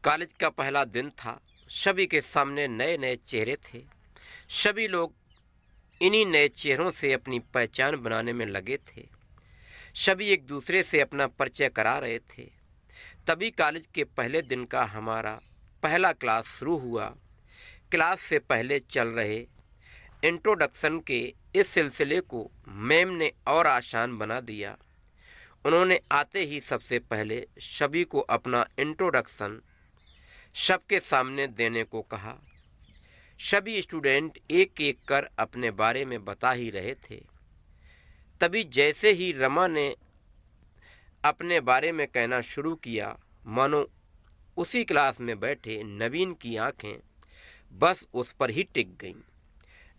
College का पहला दिन था। सभी के सामने नए नए चेहरे थे। सभी लोग इन्हीं नए चेहरों से अपनी पहचान बनाने में लगे थे। सभी एक दूसरे से अपना परिचय करा रहे थे। तभी कॉलेज के पहले दिन का हमारा पहला क्लास शुरू हुआ। क्लास से पहले चल रहे इंट्रोडक्शन के इस सिलसिले को मैम ने और आसान बना दिया। उन्होंने आते ही सबसे पहले सभी को अपना इंट्रोडक्शन सबके सामने देने को कहा। सभी स्टूडेंट एक एक कर अपने बारे में बता ही रहे थे। तभी जैसे ही रमा ने अपने बारे में कहना शुरू किया, मानो उसी क्लास में बैठे नवीन की आंखें बस उस पर ही टिक गईं।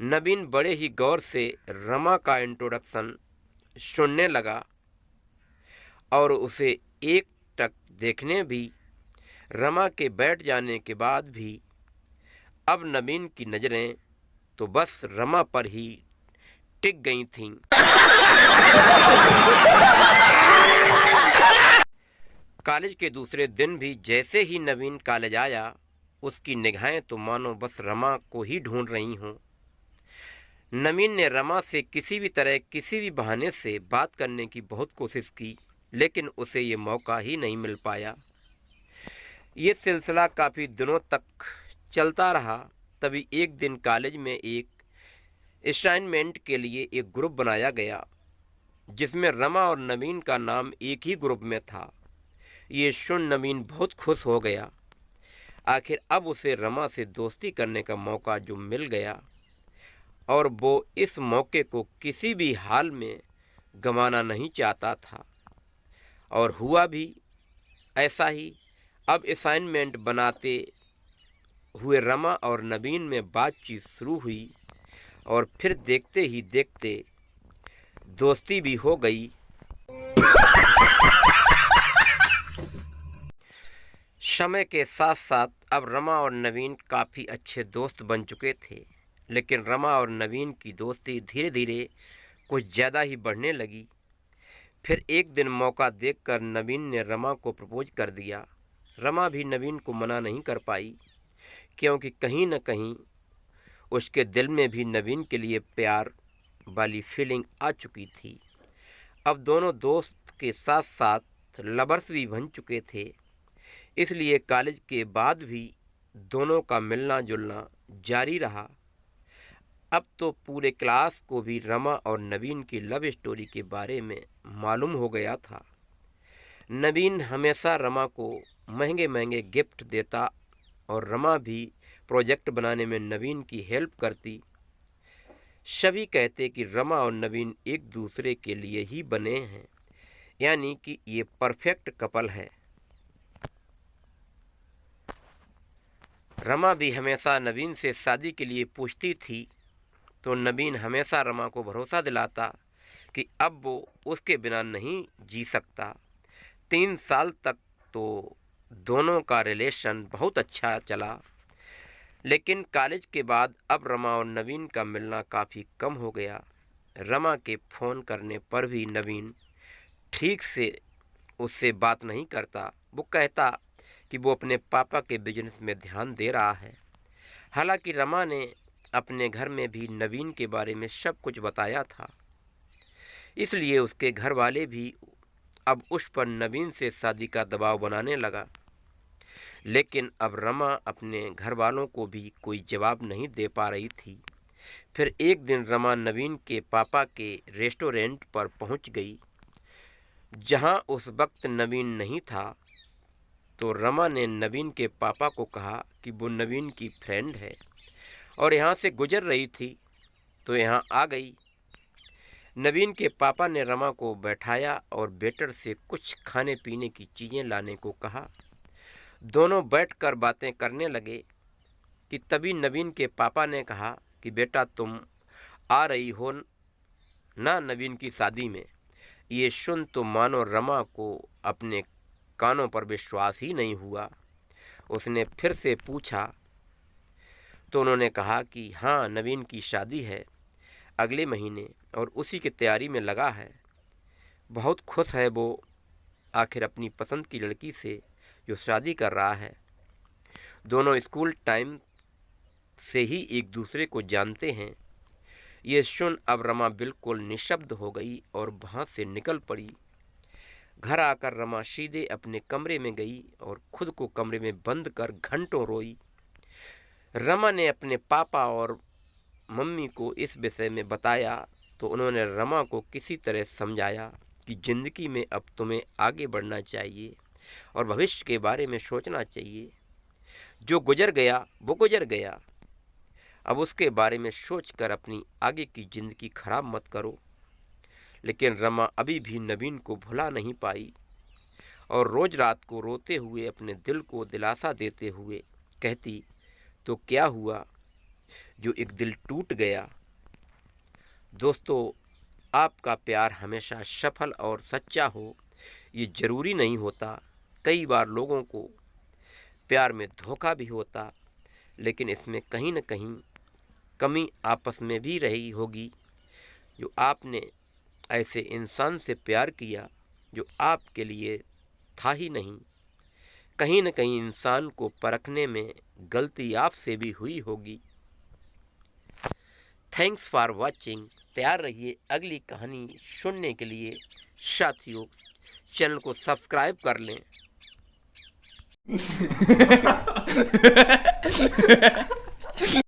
नवीन बड़े ही गौर से रमा का इंट्रोडक्शन सुनने लगा और उसे एक टक देखने भी। रमा के बैठ जाने के बाद भी अब नवीन की नज़रें तो बस रमा पर ही टिक गई थीं। कॉलेज के दूसरे दिन भी जैसे ही नवीन कॉलेज आया, उसकी निगाहें तो मानो बस रमा को ही ढूंढ रही हों। नवीन ने रमा से किसी भी तरह किसी भी बहाने से बात करने की बहुत कोशिश की, लेकिन उसे ये मौका ही नहीं मिल पाया। ये सिलसिला काफ़ी दिनों तक चलता रहा। तभी एक दिन कॉलेज में एक असाइनमेंट के लिए एक ग्रुप बनाया गया, जिसमें रमा और नवीन का नाम एक ही ग्रुप में था। ये सुन नवीन बहुत खुश हो गया। आखिर अब उसे रमा से दोस्ती करने का मौका जो मिल गया, और वो इस मौके को किसी भी हाल में गंवाना नहीं चाहता था। और हुआ भी ऐसा ही। अब असाइनमेंट बनाते हुए रमा और नवीन में बातचीत शुरू हुई और फिर देखते ही देखते दोस्ती भी हो गई। समय के साथ साथ अब रमा और नवीन काफ़ी अच्छे दोस्त बन चुके थे, लेकिन रमा और नवीन की दोस्ती धीरे धीरे कुछ ज़्यादा ही बढ़ने लगी। फिर एक दिन मौका देखकर नवीन ने रमा को प्रपोज कर दिया। रमा भी नवीन को मना नहीं कर पाई, क्योंकि कहीं न कहीं उसके दिल में भी नवीन के लिए प्यार वाली फीलिंग आ चुकी थी। अब दोनों दोस्त के साथ साथ लवर्स भी बन चुके थे, इसलिए कॉलेज के बाद भी दोनों का मिलना जुलना जारी रहा। अब तो पूरे क्लास को भी रमा और नवीन की लव स्टोरी के बारे में मालूम हो गया था। नवीन हमेशा रमा को महंगे महंगे गिफ्ट देता और रमा भी प्रोजेक्ट बनाने में नवीन की हेल्प करती। सभी कहते कि रमा और नवीन एक दूसरे के लिए ही बने हैं, यानी कि ये परफेक्ट कपल है। रमा भी हमेशा नवीन से शादी के लिए पूछती थी, तो नवीन हमेशा रमा को भरोसा दिलाता कि अब वो उसके बिना नहीं जी सकता। 3 साल तक तो दोनों का रिलेशन बहुत अच्छा चला, लेकिन कॉलेज के बाद अब रमा और नवीन का मिलना काफ़ी कम हो गया। रमा के फ़ोन करने पर भी नवीन ठीक से उससे बात नहीं करता। वो कहता कि वो अपने पापा के बिजनेस में ध्यान दे रहा है। हालांकि रमा ने अपने घर में भी नवीन के बारे में सब कुछ बताया था, इसलिए उसके घर वाले भी अब उस पर नवीन से शादी का दबाव बनाने लगा। लेकिन अब रमा अपने घर वालों को भी कोई जवाब नहीं दे पा रही थी। फिर एक दिन रमा नवीन के पापा के रेस्टोरेंट पर पहुंच गई, जहां उस वक्त नवीन नहीं था। तो रमा ने नवीन के पापा को कहा कि वो नवीन की फ्रेंड है और यहाँ से गुजर रही थी, तो यहाँ आ गई। नवीन के पापा ने रमा को बैठाया और वेटर से कुछ खाने पीने की चीज़ें लाने को कहा। दोनों बैठकर बातें करने लगे कि तभी नवीन के पापा ने कहा कि बेटा, तुम आ रही हो ना नवीन की शादी में। ये सुन तो मानो रमा को अपने कानों पर विश्वास ही नहीं हुआ। उसने फिर से पूछा, तो उन्होंने कहा कि हाँ, नवीन की शादी है अगले महीने और उसी की तैयारी में लगा है। बहुत खुश है वो आखिर अपनी पसंद की लड़की से जो शादी कर रहा है। दोनों स्कूल टाइम से ही एक दूसरे को जानते हैं। ये सुन अब रमा बिल्कुल निशब्द हो गई और वहाँ से निकल पड़ी। घर आकर रमा सीधे अपने कमरे में गई और खुद को कमरे में बंद कर घंटों रोई। रमा ने अपने पापा और मम्मी को इस विषय में बताया तो उन्होंने रमा को किसी तरह समझाया कि ज़िंदगी में अब तुम्हें आगे बढ़ना चाहिए और भविष्य के बारे में सोचना चाहिए। जो गुजर गया वो गुजर गया, अब उसके बारे में सोचकर अपनी आगे की ज़िंदगी खराब मत करो। लेकिन रमा अभी भी नवीन को भुला नहीं पाई और रोज रात को रोते हुए अपने दिल को दिलासा देते हुए कहती, तो क्या हुआ जो एक दिल टूट गया। दोस्तों, आपका प्यार हमेशा सफल और सच्चा हो ये ज़रूरी नहीं होता। कई बार लोगों को प्यार में धोखा भी होता, लेकिन इसमें कहीं न कहीं कमी आपस में भी रही होगी। जो आपने ऐसे इंसान से प्यार किया जो आपके लिए था ही नहीं, कहीं न कहीं इंसान को परखने में गलती आपसे भी हुई होगी। Thanks for watching. तैयार रहिए अगली कहानी सुनने के लिए। साथियों, चैनल को सब्सक्राइब कर लें।